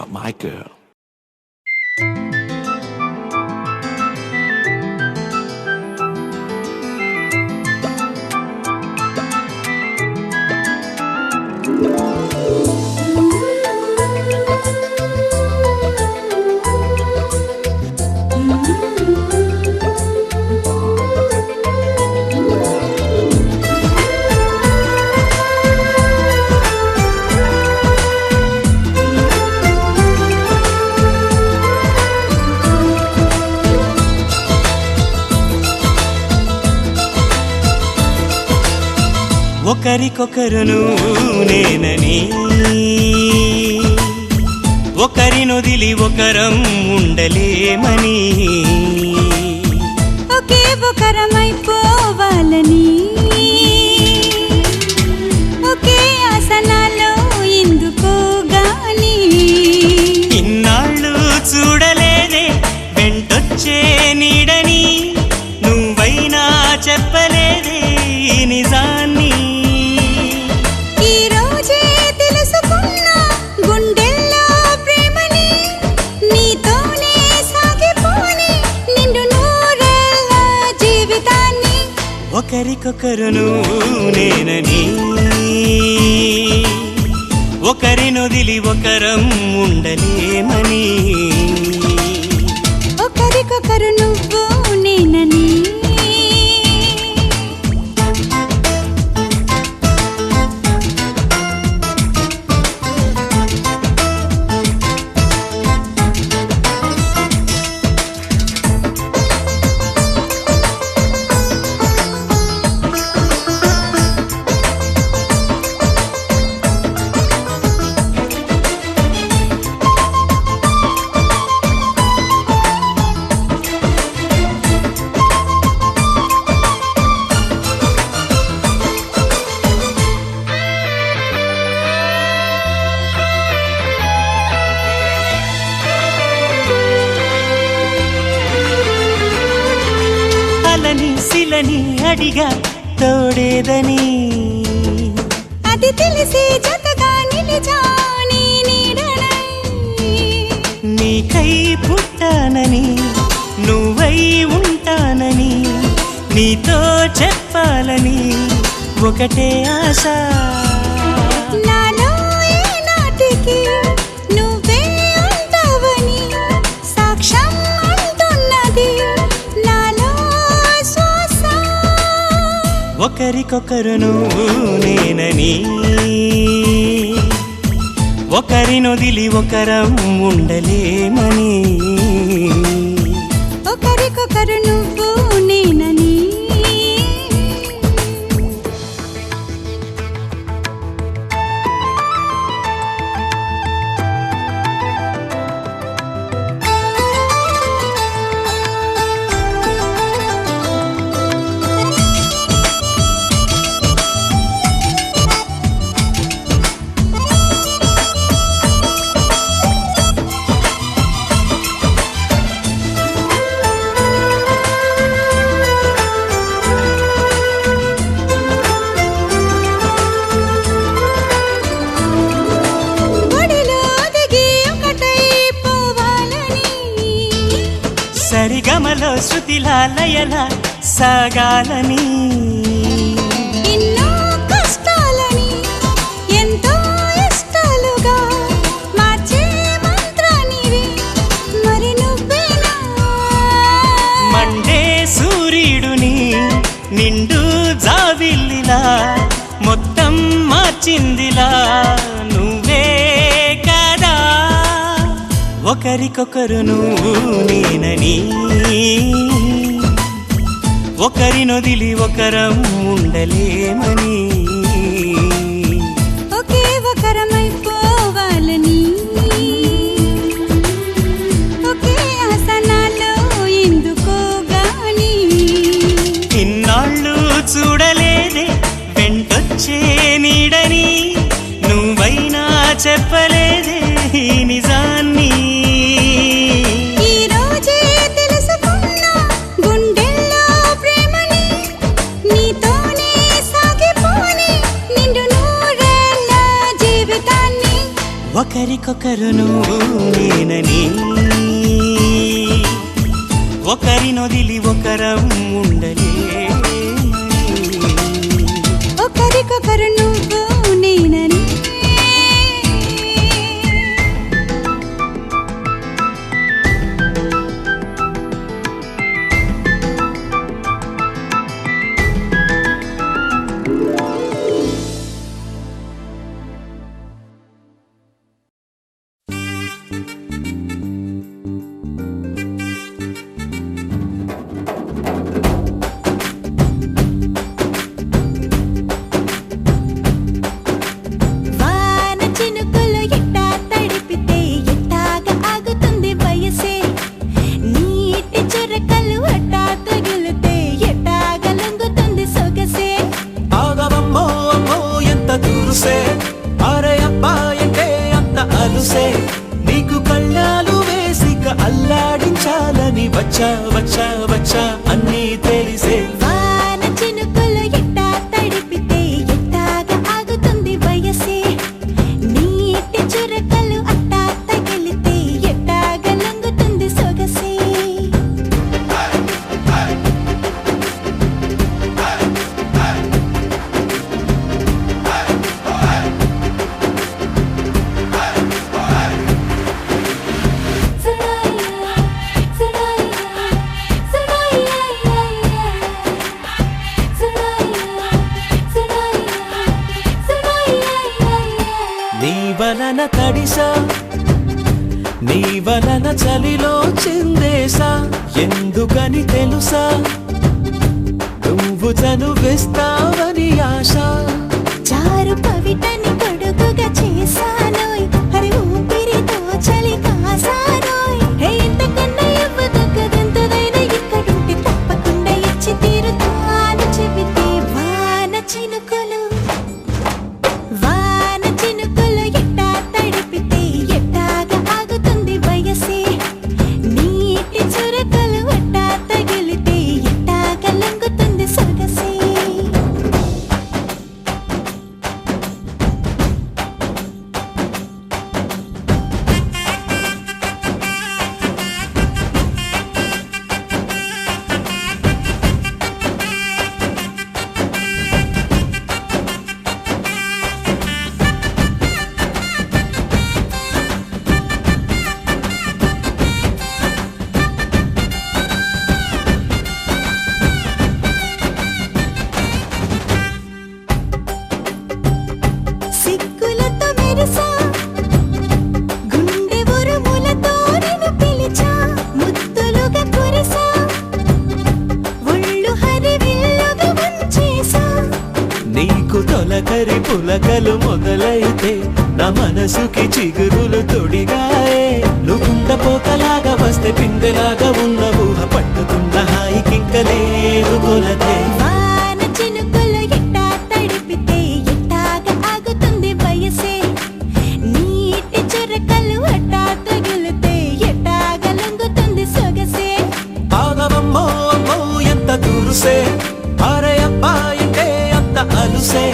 my girl. ఒకరికొకరును నేనని ఒకరినొదిలి ఒకరం ఉండలేమని ఒకే ఒకరమైపోవాలని ఒకే ఆసనాలో ఎందుకో గాని ఇన్నాళ్ళు చూడలేదే వెంటొచ్చే నీడని నువ్వైనా చెప్పలేదే నిజాన్ని ఒకరికొకరును నేనని ఒకరినొదిలి ఒకరం ఉండలేమని ఒకరికొకరు నువ్వు నేనని శిలని అడిగా తోడేదని అది తెలిసి జతగా నిలిచాని నీడనై నీకై పుట్టానని నువ్వై ఉంటానని నీతో చెప్పాలని ఒకటే ఆశ నాలో ఏనాటికి నువ్వే ఉంటావని సాక్ష్యం అంటున్నది ఒకరికొకరును నేనని ఒకరినొదిలి ఒకరం ఉండలేమని ఒకరికొకరు నువ్వు నేనని సరిగమలో శృతిలా లయలా సాగాలని ఎన్నో కష్టాలని ఎంతో ఇష్టాలుగా మార్చే మంత్రానివి మరి నువ్వేనా మండే సూర్యుడుని నిండు జావిల్లిలా మొత్తం మార్చిందిలా నువ్వే కదా ఒకరికొకరును నేనని ఒకరినొదిలి ఒకరం ఉండలేమని ఒకే ఒకరమైపోవాలని ఒకే ఆసనాలో ఎందుకో గాని ఇన్నాళ్ళు చూడలేదే వెంటొచ్చే నీడని నువ్వైనా చెప్పలేదే నిజాన్ని నీతోనే సాగిపోని నిండు నూరేళ్ళ జీవితాన్ని ఒకరు నువ్వు నేనని ఒకరినొదిలి ఒకరం ఉండలే ఒకరికొకరు నువ్వు నేనని నీకు కళ్ళాలు వేసిక అల్లాడించాలని వచ్చా వచ్చా వచ్చా అన్నీ తెలిసే వాన చినుకులు ఎట్టా తడిపితే ఎట్టాగా ఆగుతుంది వయసే నీటి చురకలు అట్టా తగిలితే ఎట్టాగా లొంగుతుంది సొగసే వలన తడిసా నీ వలన చలిలో చిందేసా ఎందుకని తెలుసా నువ్వు చనువిస్తావని ఆశ చారు పవిటని కొడుకుగా చేశానోయ్ హరి ఊపిరితో చలి కాసానోయ్ ఇంతకన్నా ఇవ్వదగ్గదెంతదైనా ఇక్కడుంటే తప్పకుండా ఇచ్చి తీరుతాను చెబితే వాన చినుకులు ఎట్టా తడిపితే ఎట్టాగా ఆగుతుంది వయసే నీటి చురకలు అట్టా తగిలితే ఎట్టాగా లొంగుతుంది సొగసే సిగ్గులతో మెరిసా గుండె ఉరుములతో నిన్ను పిలిచా ముద్దులుగా కురిసా ఒళ్ళు హరివిల్లుగా వంచేసా నీకు తొలకరి పులకలు మొదలైతే నా మనసుకి చిగురులు తొడిగాయే నువ్వుండ పోతలాగా వస్తే పిందెలాగా ఉన్న ఊహ పట్టుకున్న హాయికింక లేదు కొలతే వాన చినుకులు ఎట్టా తడిపితే ఎట్టాగా ఆగుతుంది వయసే నీటి చురకలు అట్టా తగిలితే ఎట్టాగా లొంగుతుంది సొగసే ఆగవమ్మో అమ్మో ఎంత దూరుసే అరే అబ్బాయికే అంత అలుసే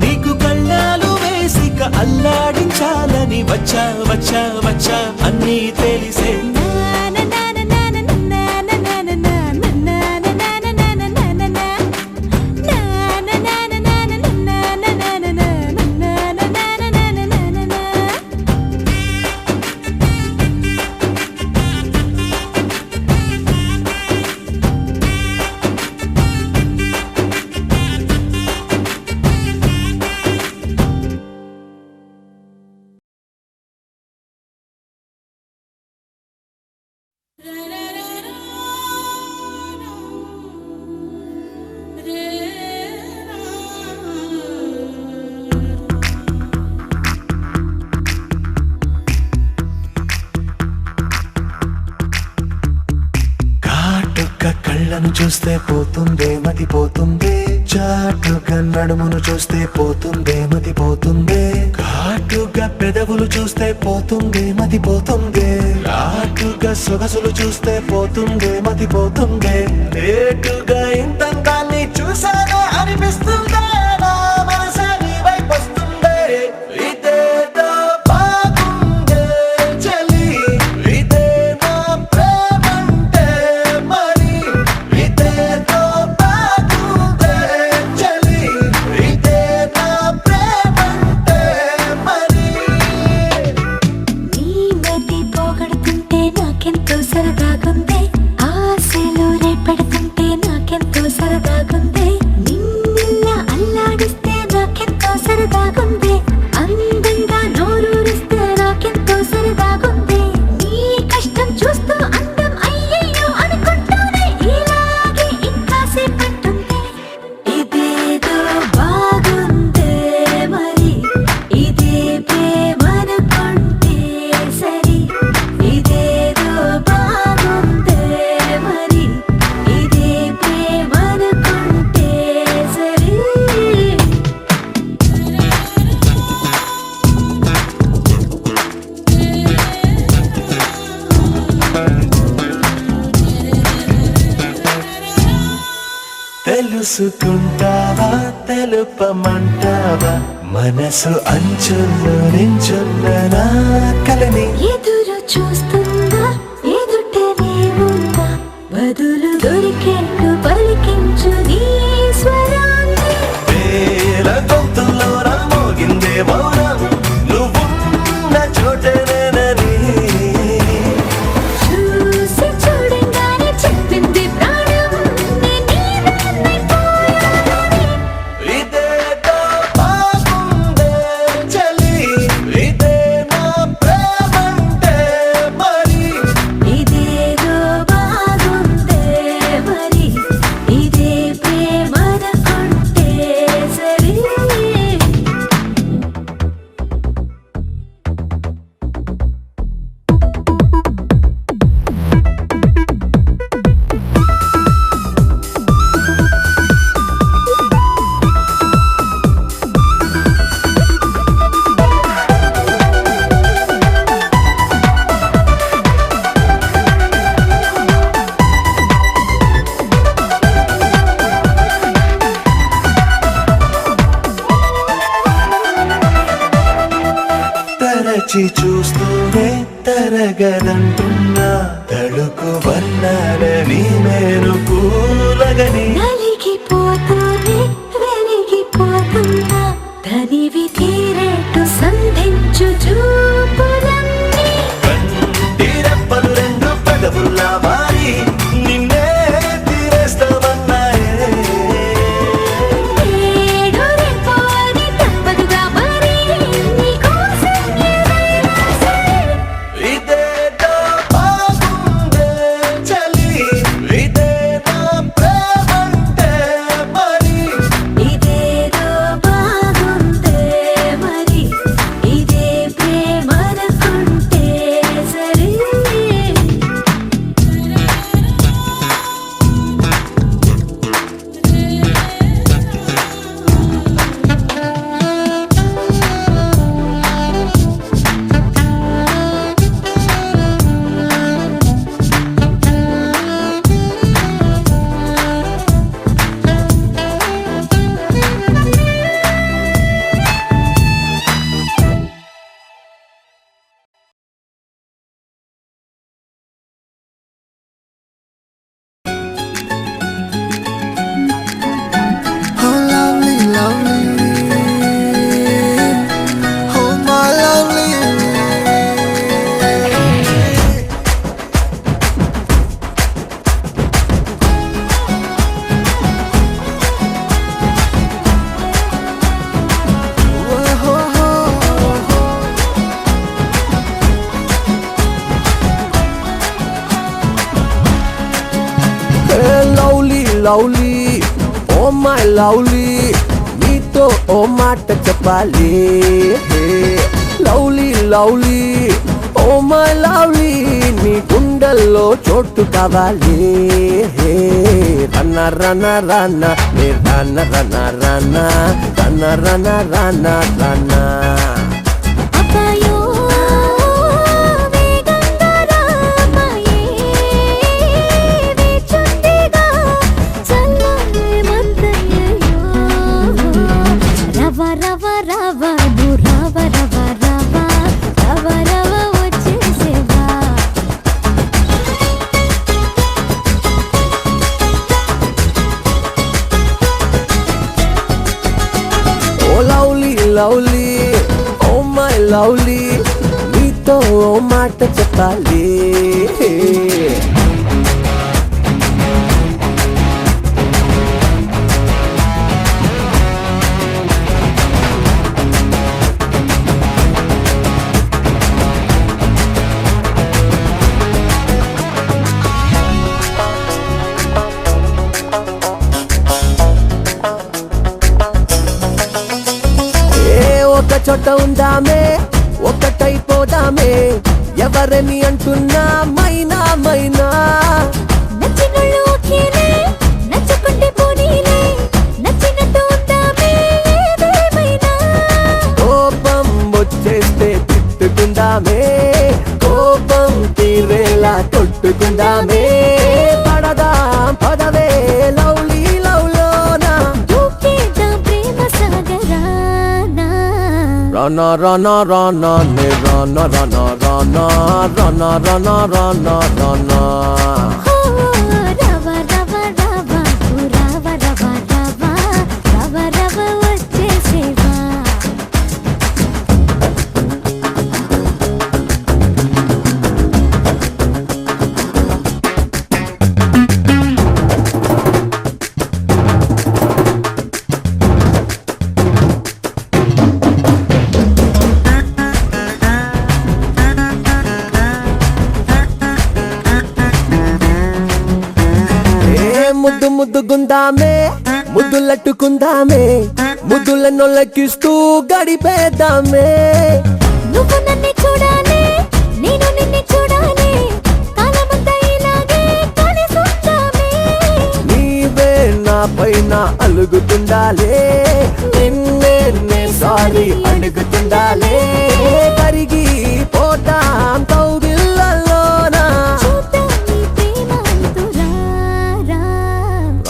నీకు కళ్ళాలు వేసిక అల్లాడించాలని వచ్చా వచ్చా వచ్చా అన్నీ తెలిసే కళ్ళను చూస్తే పోతుందే మతి పోతుందే చాటుగా నడుమును చూస్తే పోతుందే మతి పోతుందే ఘాటుగా పెదవులు చూస్తే పోతుందే మతి పోతుందే ఘాటుగా సొగసులు చూస్తే పోతుందే మతి పోతుందే లేటుగా ఇంతంతాన్ని చూసానే అనిపిస్తుందే నా మనసే నీ వైపు వస్తుందే ఇదేదో బాగుందే తెలుసుకుంటావా తెలుపమంటావా మనసు అంచుల్లో నించున్న నా కలని ఎదురు చూస్తుందా ఎదుటనే ఉందా బదులు దొరికేట్టు పలికించు నీ స్వరాన్ని వేల గొంతుల్లో మోగిందే మౌనం నువ్వున్న చోటనేనని చూసి చూడంగానే చెప్పింది ప్రాణం నీదాన్నైపోయానని. ఇదేదో బాగుందే చలి ఇదే నా ప్రేమంటే మరి ఇదేదో బాగుందే మరి ఇదే ప్రేమనుకుంటే సరి తరచి చూస్తూనే తరగదంటున్నా తడుకు వర్ణాలని నేను పూలగని నలిగిపోతూనే వెలిగిపోతున్నా తనివి తీరేట్టు సంధించు చూపులన్నీ కంటి రెప్పలు రెండు పెదవుల్లా మారి నిన్నే తీరేస్తామన్నాయే ఏడు రేపోని తప్పదుగా మరి నీకోసం ఏదైనా సరే ఇదేదో బాగుందే చలి ఇదే నా ప్రేమంటే మరి ఇదేదో బాగుందే మరి ఇదే ప్రేమనుకుంటే సరే Oh lovely, lovely, oh my lovely. Lovely lovely oh my lovely నీతో ఓ మాట చెప్పాలి lovely lovely oh my lovely నీ గుండెల్లో చోటు కావాలి రన్న రన్న రన్న నీ రన్న రన్న రన్న రన్న రన్న రన్న రన్న అబ్బాయో వేగంగా రామాయే వేచుందిగా చల్లని మత్తయ్యో రవ రవ రవ నువ్వు రవ రవ రవ రవ రవ వచ్చేసేవా oh lovely lovely oh my lovely నీతో ఓ మాట చెప్పాలి ఒక చోట ఉందామే ఒకటైపోదామే ఎవరని అంటున్నా మైనా మైనా నచ్చినోళ్ళు ఓకేలే నచ్చకుంటే పోనీలే నచ్చినట్టు ఉందామే ఏదేమైనా కోపం వచ్చేస్తే తిట్టుకుందామే కోపం తీరేలా కొట్టుకుందామే పడదాం పదవే లవ్లీ లవ్ లో రన రన రన నే రన రన రన రన రన రన రన ఓ రవ రవ రవ ఓ రవ రవ రవ రవ రవ వచ్చేసేవా ముద్దు ముద్దుగుందామే ముద్దులట్టుకుందామే ముద్దుల నొల్లకిస్తూ గడిపేద్దామే నువ్వు నన్ను చూడాలి నేను నిన్ను చూడాలి కాలమంతా ఇలాగే కలిసుందామే నీవే నా పైన అలుగుతుండాలే నిన్నే నే సారీ అడుగుతుండాలే కరిగి పోతాం కౌగిళ్ళలోనా చూద్దాం నీ ప్రేమ అంతురా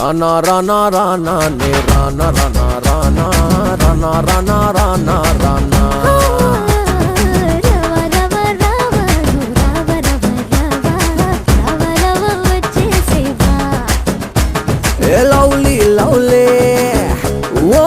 రానా రానా రానా నే రానా రానా రానా రానా రానా రానా రానా రవ రవ రవ రవ రవ రవ రవ వచ్చేసేవా ఏ లవ్లీ లవ్లీ ఓ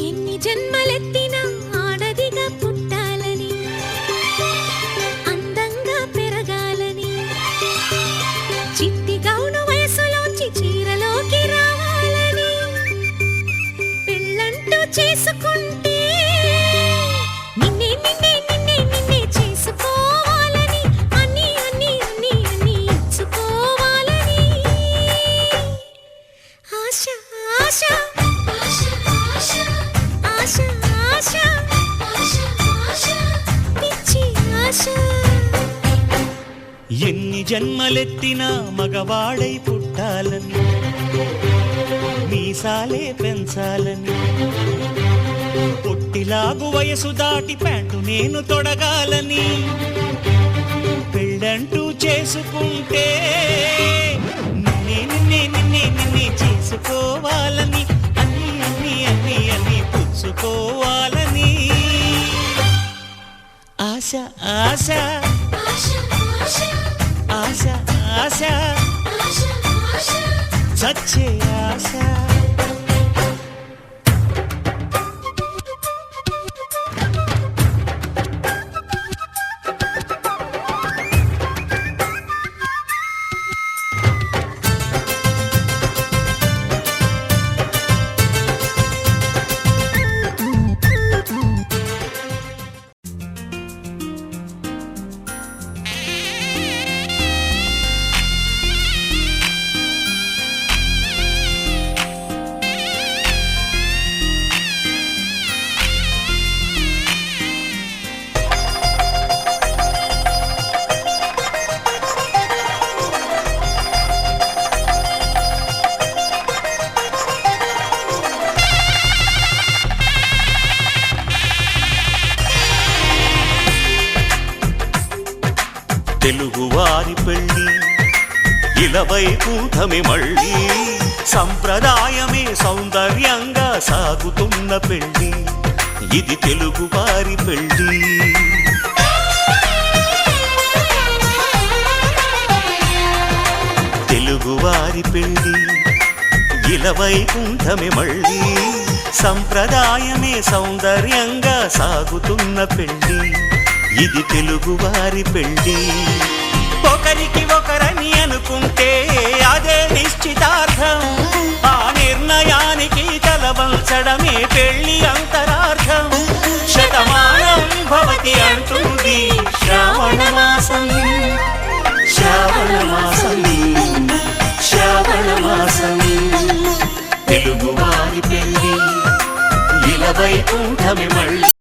ఎన్ని జన్మలెత్తినా ఆడదిగా పుట్టాలని అందంగా పెరగాలని చిట్టి గౌను వయసులోంచి చీరలోకి రావాలని పెళ్ళంటూ చేసుకుంటే నిన్నే నిన్నే నిన్నే నిన్నే చేసుకోవాలని అన్ని అన్ని అన్ని అన్ని ఇచ్చుకోవాలని ఆశ ఆశ ఆశ ఆశ ఆశ పిచ్చి ఆశ ఎన్ని జన్మలెత్తినా మగవాడై పుట్టాలని మీసాలే పెంచాలని పొట్టిలాగు వయసు దాటి ప్యాంటు నేను తొడగాలని పెళ్ళంటూ చేసుకుంటే నిన్నే నిన్నే నిన్నే నిన్నే చేసుకోవాలని అన్ని అన్ని అన్ని అన్ని పుచ్చుకోవాలని ఆశ ఆశ ఆశ ఆశ సచ్చే ఆశ తెలుగువారి పెళ్ళి ఇలవై కూటమి మళ్ళీ సంప్రదాయమే సౌందర్యంగా సాగుతున్న పెళ్ళి ఇది తెలుగువారి పెళ్ళి తెలుగువారి పెళ్ళి ఇలవై కూటమి మళ్ళీ సంప్రదాయమే సౌందర్యంగా సాగుతున్న పెళ్ళి ఇది తెలుగువారి పెళ్ళి ఒకరికి ఒకరని అనుకుంటే అదే నిశ్చితార్థం ఆ నిర్ణయానికి తలవంచడమే పెళ్ళి అంతరార్థం శతమానం భవతి అంటుంది శ్రావణ మాసం కూటమి మళ్ళీ